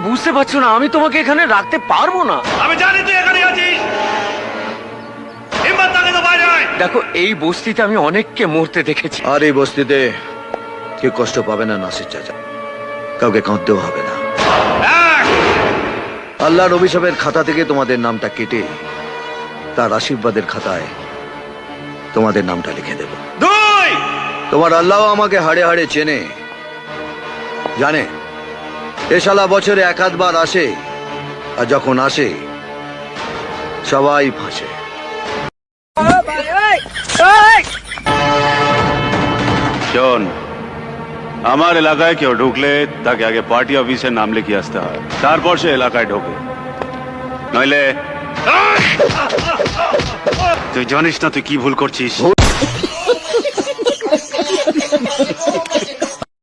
বুঝতে পারছো না আমি তোমাকে এখানে রাখতে পারবো না। আমি জানি তুই এখানে আছিস। হিম্মত থাকে তো বাইরে আয়। দেখো এই বস্তিতে আমি অনেককে মরতে দেখেছি। আর এই বস্তিতে কেউ কষ্ট পাবে না নাসির চাচা, কাউকে কাঁদতেও হবে না। আল্লাহর অভিশাপের খাতা থেকে তোমাদের নামটা কেটে তার আশীর্বাদের খাতায় তোমাদের নামটা লিখে দেব। দুই, তোমার আল্লাহ আমাকে হাড়ে হাড়ে চেনে, জানে এ শালা বছরে এক আধবার আসে, আর যখন আসে সবাই ফাঁসে। শোন, আমার এলাকায় কেউ ঢুকলে তাকে আগে পার্টি অফিসের নাম লিখিয়ে আসতে হয়, তারপর সে এলাকায় ঢোকে। নইলে তুই জানিস না তুই কি ভুল করছিস।